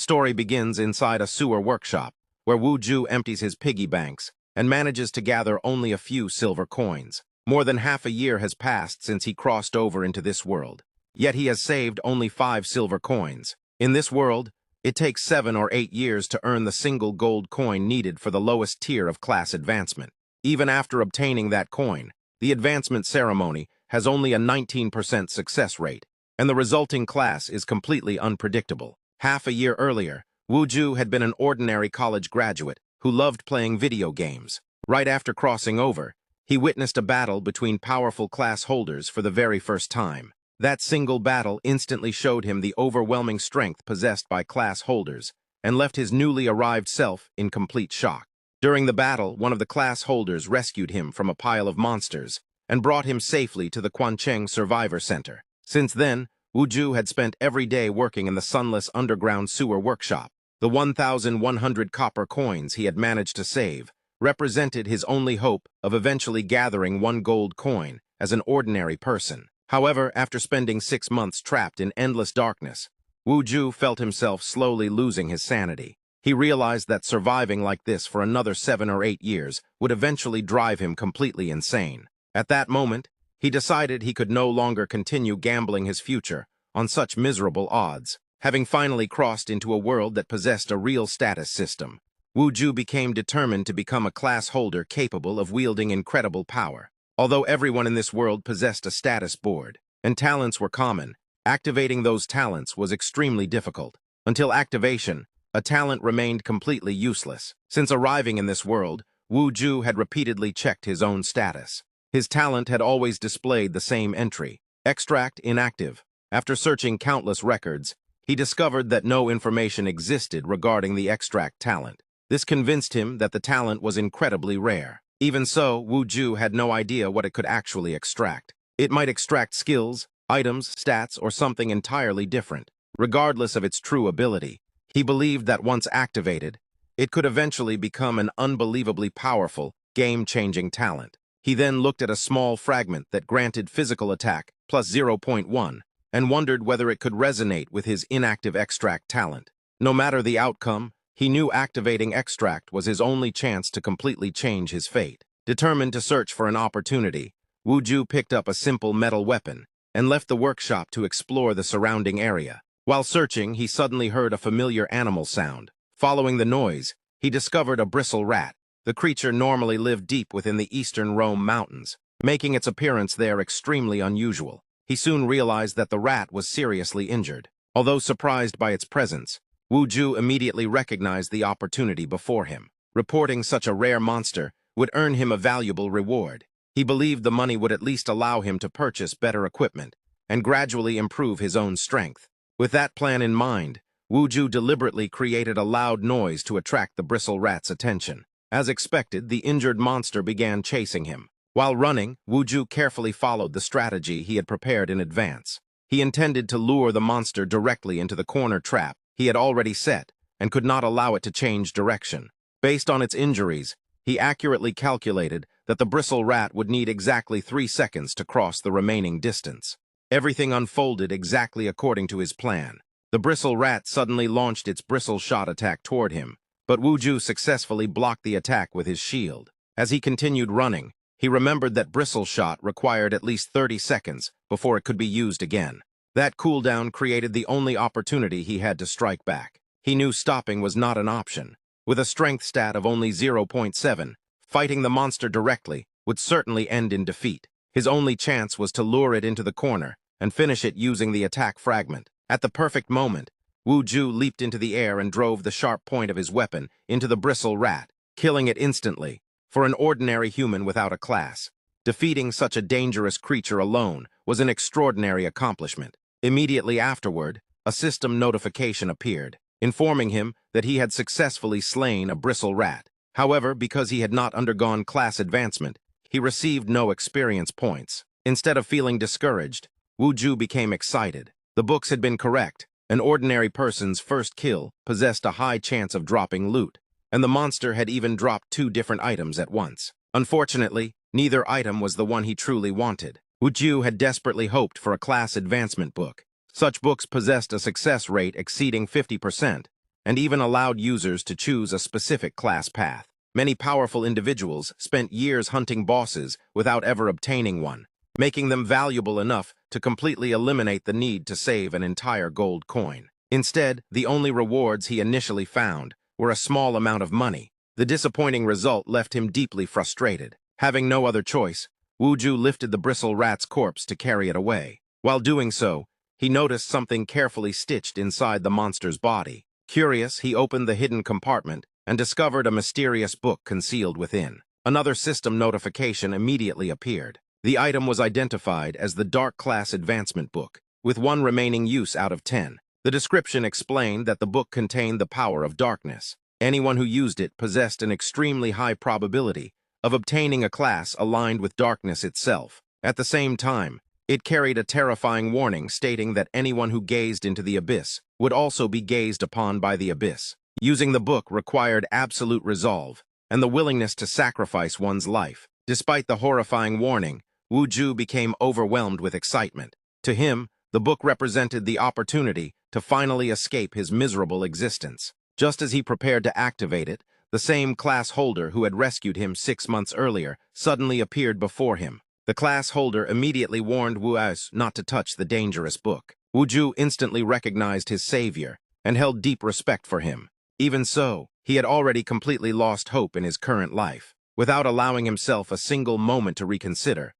Story begins inside a sewer workshop, where Wu Ju empties his piggy banks and manages to gather only a few silver coins. More than half a year has passed since he crossed over into this world, yet he has saved only 5 silver coins. In this world, it takes 7 or 8 years to earn the single gold coin needed for the lowest tier of class advancement. Even after obtaining that coin, the advancement ceremony has only a 19% success rate, and the resulting class is completely unpredictable. Half a year earlier, Wu Ju had been an ordinary college graduate who loved playing video games. Right after crossing over, he witnessed a battle between powerful class holders for the very first time. That single battle instantly showed him the overwhelming strength possessed by class holders and left his newly arrived self in complete shock. During the battle, one of the class holders rescued him from a pile of monsters and brought him safely to the Quancheng Survivor Center. Since then, Wu Ju had spent every day working in the sunless underground sewer workshop. The 1,100 copper coins he had managed to save represented his only hope of eventually gathering 1 gold coin as an ordinary person. However, after spending 6 months trapped in endless darkness, Wu Ju felt himself slowly losing his sanity. He realized that surviving like this for another 7 or 8 years would eventually drive him completely insane. At that moment, he decided he could no longer continue gambling his future on such miserable odds. Having finally crossed into a world that possessed a real status system, Wu Ju became determined to become a class holder capable of wielding incredible power. Although everyone in this world possessed a status board, and talents were common, activating those talents was extremely difficult. Until activation, a talent remained completely useless. Since arriving in this world, Wu Ju had repeatedly checked his own status. His talent had always displayed the same entry: extract inactive. After searching countless records, he discovered that no information existed regarding the extract talent. This convinced him that the talent was incredibly rare. Even so, Wu Ju had no idea what it could actually extract. It might extract skills, items, stats, or something entirely different. Regardless of its true ability, he believed that once activated, it could eventually become an unbelievably powerful, game-changing talent. He then looked at a small fragment that granted physical attack plus 0.1 and wondered whether it could resonate with his inactive extract talent. No matter the outcome, he knew activating extract was his only chance to completely change his fate. Determined to search for an opportunity, Wu Ju picked up a simple metal weapon and left the workshop to explore the surrounding area. While searching, he suddenly heard a familiar animal sound. Following the noise, he discovered a bristle rat. The creature normally lived deep within the eastern Rome mountains, making its appearance there extremely unusual. He soon realized that the rat was seriously injured. Although surprised by its presence, Wu Ju immediately recognized the opportunity before him. Reporting such a rare monster would earn him a valuable reward. He believed the money would at least allow him to purchase better equipment and gradually improve his own strength. With that plan in mind, Wu Ju deliberately created a loud noise to attract the bristle rat's attention. As expected, the injured monster began chasing him. While running, Wu Ju carefully followed the strategy he had prepared in advance. He intended to lure the monster directly into the corner trap he had already set and could not allow it to change direction. Based on its injuries, he accurately calculated that the bristle rat would need exactly 3 seconds to cross the remaining distance. Everything unfolded exactly according to his plan. The bristle rat suddenly launched its bristle shot attack toward him, but Wu Ju successfully blocked the attack with his shield. As he continued running, he remembered that bristle shot required at least 30 seconds before it could be used again. That cooldown created the only opportunity he had to strike back. He knew stopping was not an option. With a strength stat of only 0.7, fighting the monster directly would certainly end in defeat. His only chance was to lure it into the corner and finish it using the attack fragment. At the perfect moment, Wu Ju leaped into the air and drove the sharp point of his weapon into the bristle rat, killing it instantly. For an ordinary human without a class, defeating such a dangerous creature alone was an extraordinary accomplishment. Immediately afterward, a system notification appeared, informing him that he had successfully slain a bristle rat. However, because he had not undergone class advancement, he received no experience points. Instead of feeling discouraged, Wu Ju became excited. The books had been correct. An ordinary person's first kill possessed a high chance of dropping loot, and the monster had even dropped 2 different items at once. Unfortunately, neither item was the one he truly wanted. Wu Ju had desperately hoped for a class advancement book. Such books possessed a success rate exceeding 50%, and even allowed users to choose a specific class path. Many powerful individuals spent years hunting bosses without ever obtaining one, making them valuable enough to completely eliminate the need to save an entire gold coin. Instead, the only rewards he initially found were a small amount of money. The disappointing result left him deeply frustrated. Having no other choice, Wuju lifted the bristle rat's corpse to carry it away. While doing so, he noticed something carefully stitched inside the monster's body. Curious, he opened the hidden compartment and discovered a mysterious book concealed within. Another system notification immediately appeared. The item was identified as the Dark Class Advancement Book, with 1 remaining use out of 10. The description explained that the book contained the power of darkness. Anyone who used it possessed an extremely high probability of obtaining a class aligned with darkness itself. At the same time, it carried a terrifying warning stating that anyone who gazed into the abyss would also be gazed upon by the abyss. Using the book required absolute resolve and the willingness to sacrifice one's life. Despite the horrifying warning, Wuju became overwhelmed with excitement. To him, the book represented the opportunity to finally escape his miserable existence. Just as he prepared to activate it, the same class holder who had rescued him 6 months earlier suddenly appeared before him. The class holder immediately warned Wuju not to touch the dangerous book. Wuju instantly recognized his savior and held deep respect for him. Even so, he had already completely lost hope in his current life. Without allowing himself a single moment to reconsider,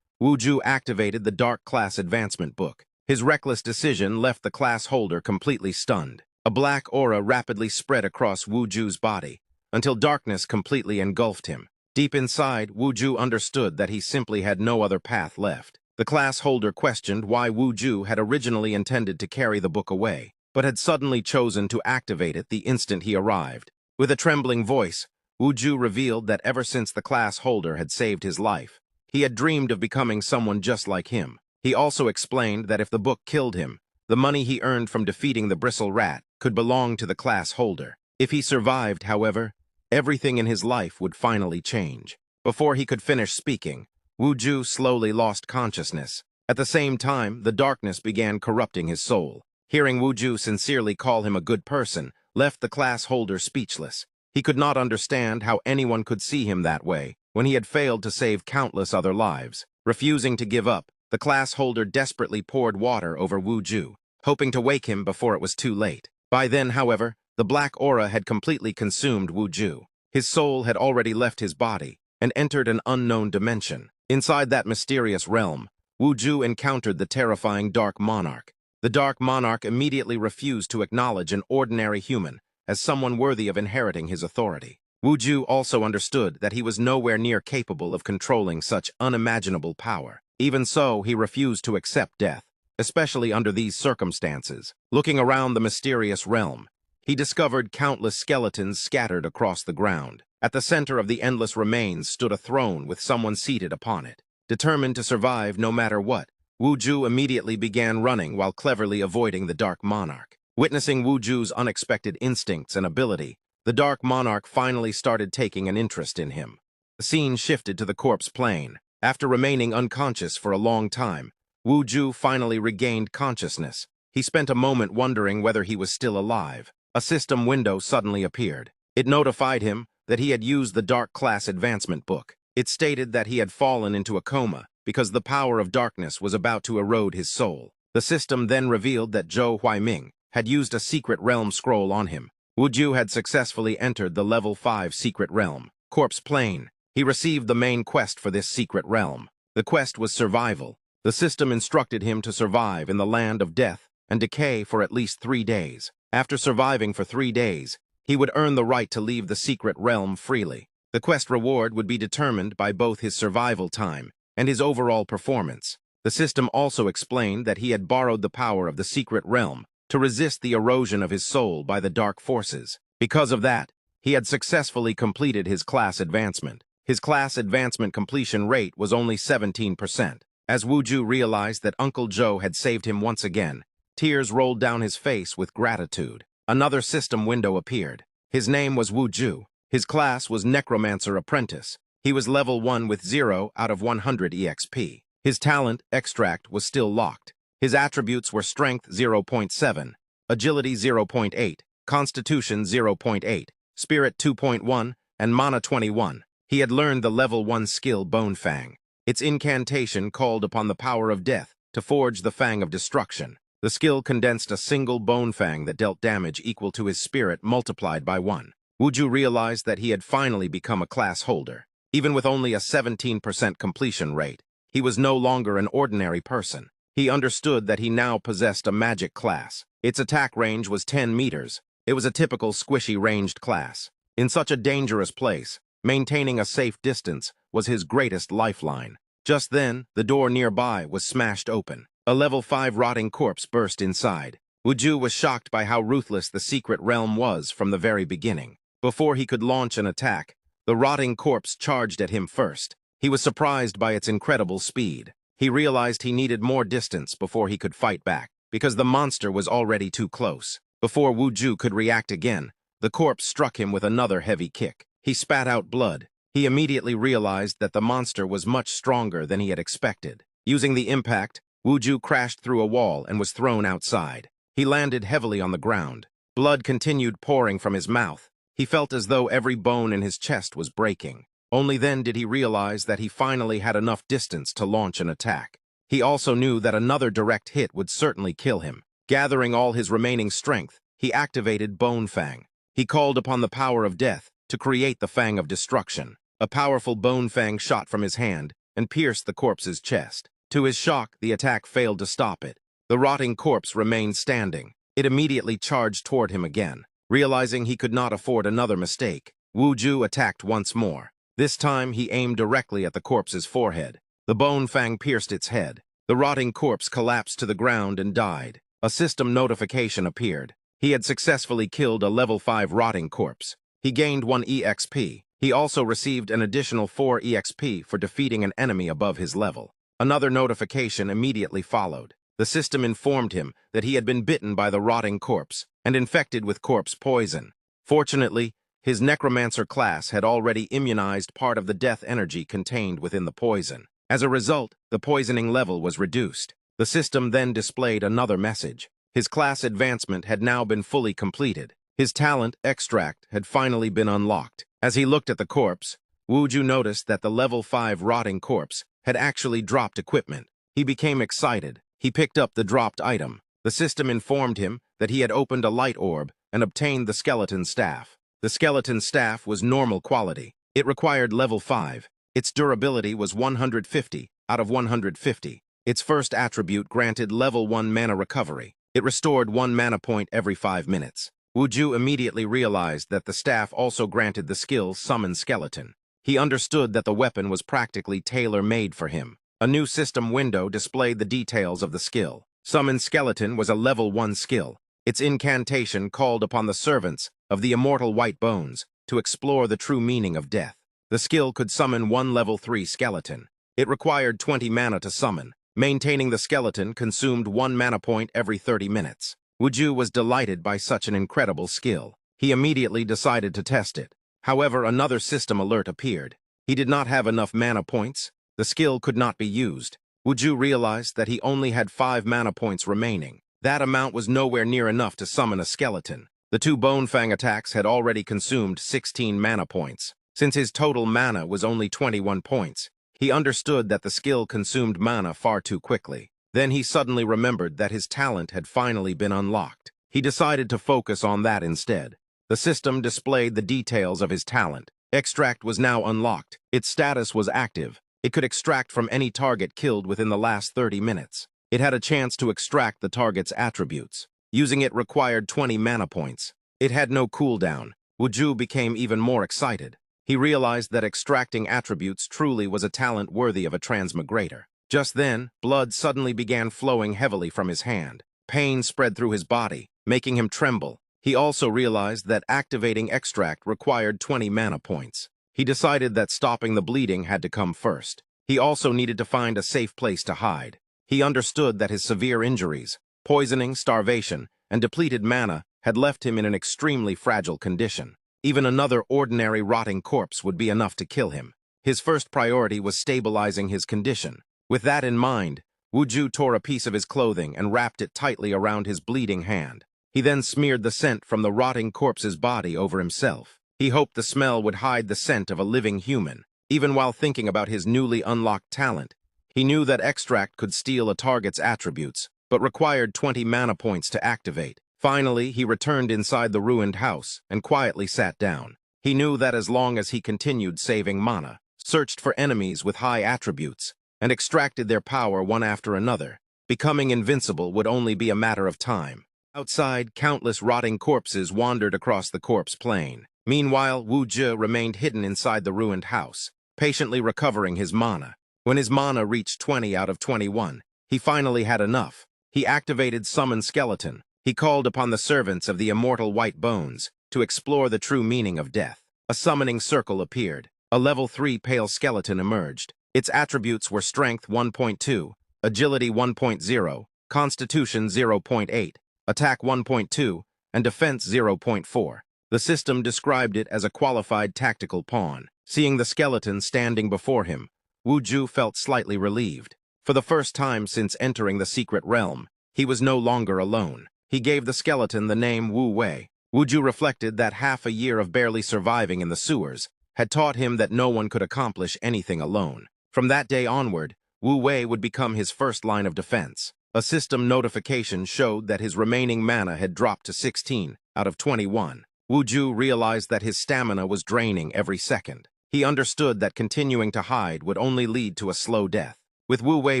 Wuju activated the Dark Class Advancement Book. His reckless decision left the class holder completely stunned. A black aura rapidly spread across Wuju's body until darkness completely engulfed him. Deep inside, Wuju understood that he simply had no other path left. The class holder questioned why Wuju had originally intended to carry the book away, but had suddenly chosen to activate it the instant he arrived. With a trembling voice, Wuju revealed that ever since the class holder had saved his life, he had dreamed of becoming someone just like him. He also explained that if the book killed him, the money he earned from defeating the bristle rat could belong to the class holder. If he survived, however, everything in his life would finally change. Before he could finish speaking, Wuju slowly lost consciousness. At the same time, the darkness began corrupting his soul. Hearing Wuju sincerely call him a good person left the class holder speechless. He could not understand how anyone could see him that way when he had failed to save countless other lives. Refusing to give up, the class holder desperately poured water over Wuju, hoping to wake him before it was too late. By then, however, the black aura had completely consumed Wuju. His soul had already left his body and entered an unknown dimension. Inside that mysterious realm, Wuju encountered the terrifying Dark Monarch. The Dark Monarch immediately refused to acknowledge an ordinary human as someone worthy of inheriting his authority. Wuju also understood that he was nowhere near capable of controlling such unimaginable power. Even so, he refused to accept death, especially under these circumstances. Looking around the mysterious realm, he discovered countless skeletons scattered across the ground. At the center of the endless remains stood a throne with someone seated upon it. Determined to survive no matter what, Wuju immediately began running while cleverly avoiding the Dark Monarch. Witnessing Wuju's unexpected instincts and ability, the Dark Monarch finally started taking an interest in him. The scene shifted to the corpse plane. After remaining unconscious for a long time, Wuju finally regained consciousness. He spent a moment wondering whether he was still alive. A system window suddenly appeared. It notified him that he had used the Dark Class Advancement Book. It stated that he had fallen into a coma because the power of darkness was about to erode his soul. The system then revealed that Zhou Huaiming had used a secret realm scroll on him. Wuju had successfully entered the level 5 secret realm, Corpse Plane. He received the main quest for this secret realm. The quest was survival. The system instructed him to survive in the land of death and decay for at least 3 days. After surviving for 3 days, he would earn the right to leave the secret realm freely. The quest reward would be determined by both his survival time and his overall performance. The system also explained that he had borrowed the power of the secret realm to resist the erosion of his soul by the dark forces. Because of that, he had successfully completed his class advancement. His class advancement completion rate was only 17%. As Wuju realized that Uncle Joe had saved him once again, tears rolled down his face with gratitude. Another system window appeared. His name was Wuju. His class was Necromancer Apprentice. He was level 1 with 0 out of 100 EXP. His talent, Extract, was still locked. His attributes were Strength 0.7, Agility 0.8, Constitution 0.8, Spirit 2.1, and Mana 21. He had learned the level 1 skill Bone Fang. Its incantation called upon the power of death to forge the Fang of Destruction. The skill condensed a single Bone Fang that dealt damage equal to his spirit multiplied by 1. Wuju realized that he had finally become a class holder. Even with only a 17% completion rate, he was no longer an ordinary person. He understood that he now possessed a magic class. Its attack range was 10 meters. It was a typical squishy ranged class. In such a dangerous place, maintaining a safe distance was his greatest lifeline. Just then, the door nearby was smashed open. A level 5 rotting corpse burst inside. Wuju was shocked by how ruthless the secret realm was from the very beginning. Before he could launch an attack, the rotting corpse charged at him first. He was surprised by its incredible speed. He realized he needed more distance before he could fight back, because the monster was already too close. Before Wuju could react again, the corpse struck him with another heavy kick. He spat out blood. He immediately realized that the monster was much stronger than he had expected. Using the impact, Wuju crashed through a wall and was thrown outside. He landed heavily on the ground. Blood continued pouring from his mouth. He felt as though every bone in his chest was breaking. Only then did he realize that he finally had enough distance to launch an attack. He also knew that another direct hit would certainly kill him. Gathering all his remaining strength, he activated Bone Fang. He called upon the power of death to create the Fang of Destruction. A powerful Bone Fang shot from his hand and pierced the corpse's chest. To his shock, the attack failed to stop it. The rotting corpse remained standing. It immediately charged toward him again. Realizing he could not afford another mistake, Wuju attacked once more. This time, he aimed directly at the corpse's forehead. The Bone Fang pierced its head. The rotting corpse collapsed to the ground and died. A system notification appeared. He had successfully killed a level 5 rotting corpse. He gained 1 EXP. He also received an additional 4 EXP for defeating an enemy above his level. Another notification immediately followed. The system informed him that he had been bitten by the rotting corpse and infected with corpse poison. Fortunately, his necromancer class had already immunized part of the death energy contained within the poison. As a result, the poisoning level was reduced. The system then displayed another message. His class advancement had now been fully completed. His talent, Extract, had finally been unlocked. As he looked at the corpse, Wuju noticed that the level 5 rotting corpse had actually dropped equipment. He became excited. He picked up the dropped item. The system informed him that he had opened a light orb and obtained the skeleton staff. The skeleton staff was normal quality. It required level 5. Its durability was 150 out of 150. Its first attribute granted level 1 mana recovery. It restored 1 mana point every 5 minutes. Wuju immediately realized that the staff also granted the skill Summon Skeleton. He understood that the weapon was practically tailor-made for him. A new system window displayed the details of the skill. Summon Skeleton was a level 1 skill. Its incantation called upon the servants of the immortal white bones to explore the true meaning of death. The skill could summon 1 level 3 skeleton. It required 20 mana to summon. Maintaining the skeleton consumed 1 mana point every 30 minutes. Wuju was delighted by such an incredible skill. He immediately decided to test it. However, another system alert appeared. He did not have enough mana points. The skill could not be used. Wuju realized that he only had 5 mana points remaining. That amount was nowhere near enough to summon a skeleton. The 2 Bone Fang attacks had already consumed 16 mana points. Since his total mana was only 21 points, he understood that the skill consumed mana far too quickly. Then he suddenly remembered that his talent had finally been unlocked. He decided to focus on that instead. The system displayed the details of his talent. Extract was now unlocked. Its status was active. It could extract from any target killed within the last 30 minutes. It had a chance to extract the target's attributes. Using it required 20 mana points. It had no cooldown. Wuju became even more excited. He realized that extracting attributes truly was a talent worthy of a transmigrator. Just then, blood suddenly began flowing heavily from his hand. Pain spread through his body, making him tremble. He also realized that activating extract required 20 mana points. He decided that stopping the bleeding had to come first. He also needed to find a safe place to hide. He understood that his severe injuries, poisoning, starvation, and depleted mana had left him in an extremely fragile condition. Even another ordinary rotting corpse would be enough to kill him. His first priority was stabilizing his condition. With that in mind, Wuju tore a piece of his clothing and wrapped it tightly around his bleeding hand. He then smeared the scent from the rotting corpse's body over himself. He hoped the smell would hide the scent of a living human. Even while thinking about his newly unlocked talent, he knew that extract could steal a target's attributes, but required 20 mana points to activate. Finally, he returned inside the ruined house and quietly sat down. He knew that as long as he continued saving mana, searched for enemies with high attributes, and extracted their power one after another, becoming invincible would only be a matter of time. Outside, countless rotting corpses wandered across the corpse plain. Meanwhile, Wu Zhi remained hidden inside the ruined house, patiently recovering his mana. When his mana reached 20 out of 21, he finally had enough. He activated Summon Skeleton. He called upon the servants of the immortal white bones to explore the true meaning of death. A summoning circle appeared. A level 3 pale skeleton emerged. Its attributes were Strength 1.2, Agility 1.0, Constitution 0.8, Attack 1.2, and Defense 0.4. The system described it as a qualified tactical pawn. Seeing the skeleton standing before him, Wu Zhi felt slightly relieved. For the first time since entering the secret realm, he was no longer alone. He gave the skeleton the name Wu Wei. Wu Zhi reflected that half a year of barely surviving in the sewers had taught him that no one could accomplish anything alone. From that day onward, Wu Wei would become his first line of defense. A system notification showed that his remaining mana had dropped to 16 out of 21. Wu Zhi realized that his stamina was draining every second. He understood that continuing to hide would only lead to a slow death. With Wu Wei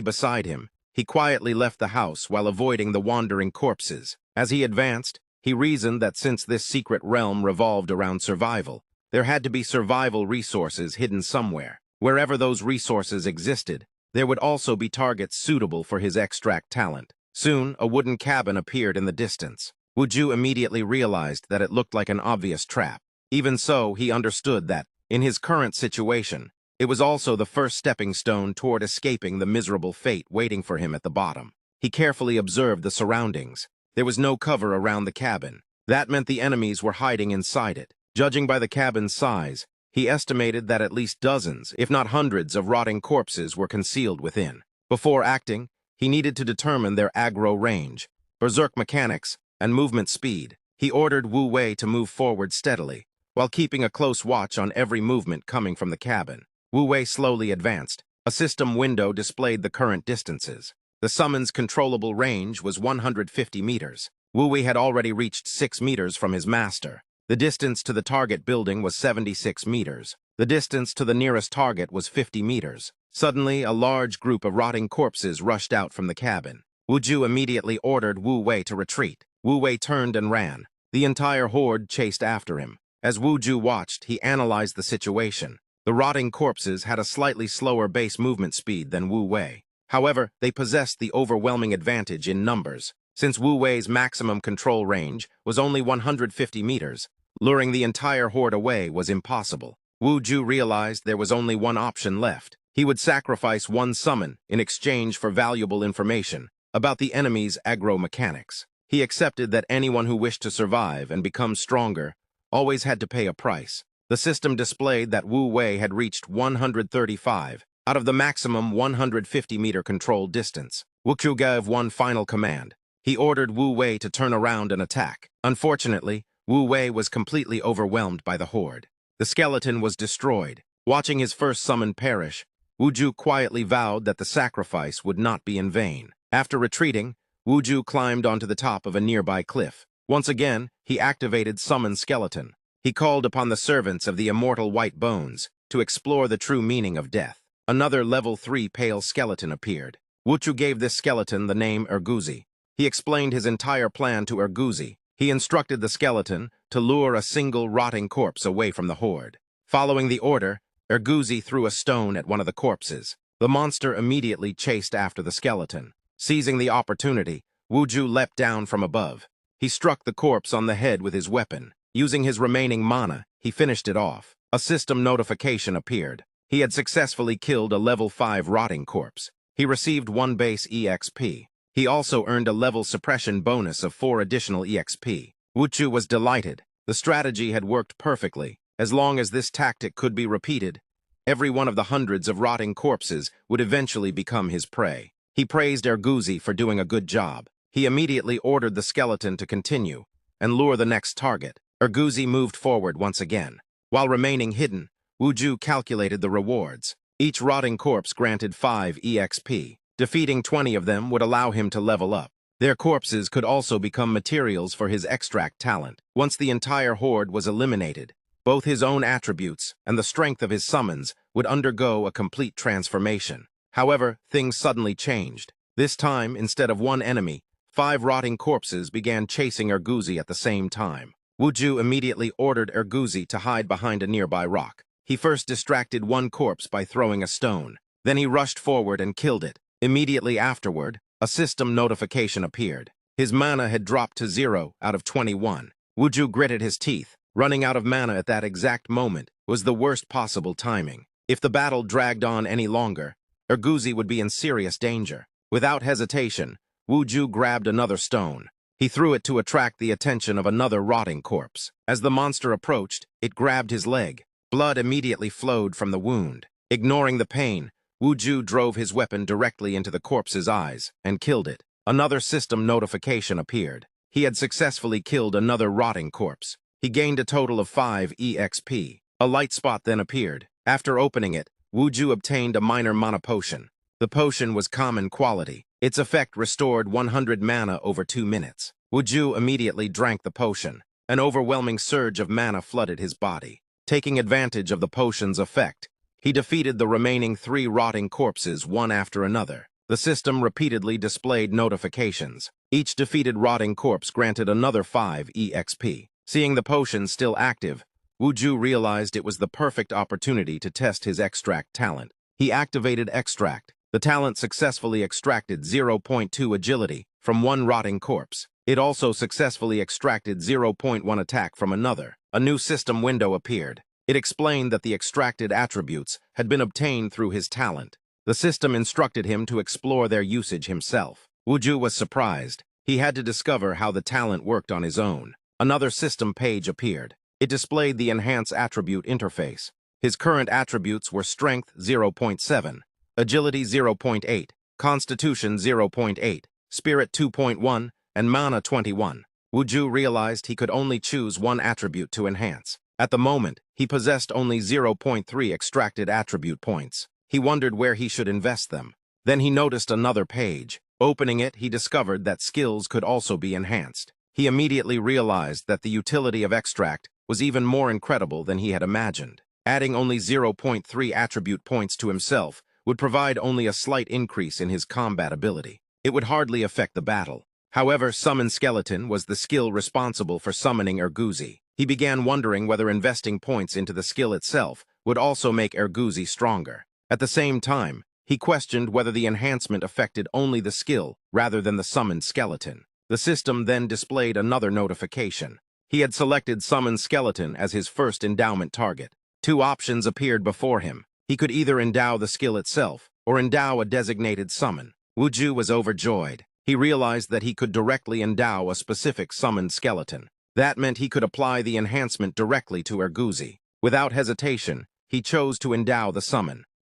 beside him, he quietly left the house while avoiding the wandering corpses. As he advanced, he reasoned that since this secret realm revolved around survival, there had to be survival resources hidden somewhere. Wherever those resources existed, there would also be targets suitable for his extract talent. Soon, a wooden cabin appeared in the distance. Wu Zhi immediately realized that it looked like an obvious trap. Even so, he understood that, in his current situation, it was also the first stepping stone toward escaping the miserable fate waiting for him at the bottom. He carefully observed the surroundings. There was no cover around the cabin. That meant the enemies were hiding inside it. Judging by the cabin's size, he estimated that at least dozens, if not hundreds, of rotting corpses were concealed within. Before acting, he needed to determine their aggro range, berserk mechanics, and movement speed. He ordered Wu Wei to move forward steadily, while keeping a close watch on every movement coming from the cabin. Wu Wei slowly advanced. A system window displayed the current distances. The summon's controllable range was 150 meters. Wu Wei had already reached 6 meters from his master. The distance to the target building was 76 meters. The distance to the nearest target was 50 meters. Suddenly, a large group of rotting corpses rushed out from the cabin. Wu Zhi immediately ordered Wu Wei to retreat. Wu Wei turned and ran. The entire horde chased after him. As Wu Zhi watched, he analyzed the situation. The rotting corpses had a slightly slower base movement speed than Wu Wei. However, they possessed the overwhelming advantage in numbers. Since Wu Wei's maximum control range was only 150 meters, luring the entire horde away was impossible. Wu Zhi realized there was only one option left. He would sacrifice one summon in exchange for valuable information about the enemy's aggro mechanics. He accepted that anyone who wished to survive and become stronger always had to pay a price. The system displayed that Wu Wei had reached 135 out of the maximum 150-meter control distance. Wu Zhi gave one final command. He ordered Wu Wei to turn around and attack. Unfortunately, Wu Wei was completely overwhelmed by the horde. The skeleton was destroyed. Watching his first summon perish, Wu Zhi quietly vowed that the sacrifice would not be in vain. After retreating, Wu Zhi climbed onto the top of a nearby cliff. Once again, he activated Summon Skeleton. He called upon the servants of the immortal white bones to explore the true meaning of death. Another level 3 pale skeleton appeared. Wu Zhi gave this skeleton the name Er Gouzi. He explained his entire plan to Er Gouzi. He instructed the skeleton to lure a single rotting corpse away from the horde. Following the order, Er Gouzi threw a stone at one of the corpses. The monster immediately chased after the skeleton. Seizing the opportunity, Wu Zhi leapt down from above. He struck the corpse on the head with his weapon. Using his remaining mana, he finished it off. A system notification appeared. He had successfully killed a level 5 rotting corpse. He received 1 base EXP. He also earned a level suppression bonus of 4 additional EXP. Wu Zhi was delighted. The strategy had worked perfectly. As long as this tactic could be repeated, every one of the hundreds of rotting corpses would eventually become his prey. He praised Er Gouzi for doing a good job. He immediately ordered the skeleton to continue and lure the next target. Er Gouzi moved forward once again. While remaining hidden, Wuju calculated the rewards. Each rotting corpse granted 5 EXP. Defeating 20 of them would allow him to level up. Their corpses could also become materials for his extract talent. Once the entire horde was eliminated, both his own attributes and the strength of his summons would undergo a complete transformation. However, things suddenly changed. This time, instead of one enemy, 5 rotting corpses began chasing Er Gouzi at the same time. Wuju immediately ordered Er Gouzi to hide behind a nearby rock. He first distracted one corpse by throwing a stone. Then he rushed forward and killed it. Immediately afterward, a system notification appeared. His mana had dropped to 0 out of 21. Wuju gritted his teeth. Running out of mana at that exact moment was the worst possible timing. If the battle dragged on any longer, Er Gouzi would be in serious danger. Without hesitation, Wuju grabbed another stone. He threw it to attract the attention of another rotting corpse. As the monster approached, it grabbed his leg. Blood immediately flowed from the wound. Ignoring the pain, Wuju drove his weapon directly into the corpse's eyes and killed it. Another system notification appeared. He had successfully killed another rotting corpse. He gained a total of 5 EXP. A light spot then appeared. After opening it, Wuju obtained a minor mana potion. The potion was common quality. Its effect restored 100 mana over 2 minutes. Wuju immediately drank the potion. An overwhelming surge of mana flooded his body. Taking advantage of the potion's effect, he defeated the remaining 3 rotting corpses one after another. The system repeatedly displayed notifications. Each defeated rotting corpse granted another 5 EXP. Seeing the potion still active, Wuju realized it was the perfect opportunity to test his extract talent. He activated extract. The talent successfully extracted 0.2 agility from one rotting corpse. It also successfully extracted 0.1 attack from another. A new system window appeared. It explained that the extracted attributes had been obtained through his talent. The system instructed him to explore their usage himself. Wuju was surprised. He had to discover how the talent worked on his own. Another system page appeared. It displayed the Enhance Attribute interface. His current attributes were Strength 0.7, Agility 0.8, Constitution 0.8, Spirit 2.1, and Mana 21. Wuju realized he could only choose one attribute to enhance. At the moment, he possessed only 0.3 extracted attribute points. He wondered where he should invest them. Then he noticed another page. Opening it, he discovered that skills could also be enhanced. He immediately realized that the utility of extract was even more incredible than he had imagined. Adding only 0.3 attribute points to himself would provide only a slight increase in his combat ability. It would hardly affect the battle. However, Summon Skeleton was the skill responsible for summoning Er Gouzi. He began wondering whether investing points into the skill itself would also make Er Gouzi stronger. At the same time, he questioned whether the enhancement affected only the skill rather than the summoned skeleton. The system then displayed another notification. He had selected Summon Skeleton as his first endowment target. 2 options appeared before him. He could either endow the skill itself or endow a designated summon. Wuju was overjoyed. He realized that he could directly endow a specific summoned skeleton. That meant he could apply the enhancement directly to Er Gouzi. Without hesitation, he chose to endow the summon.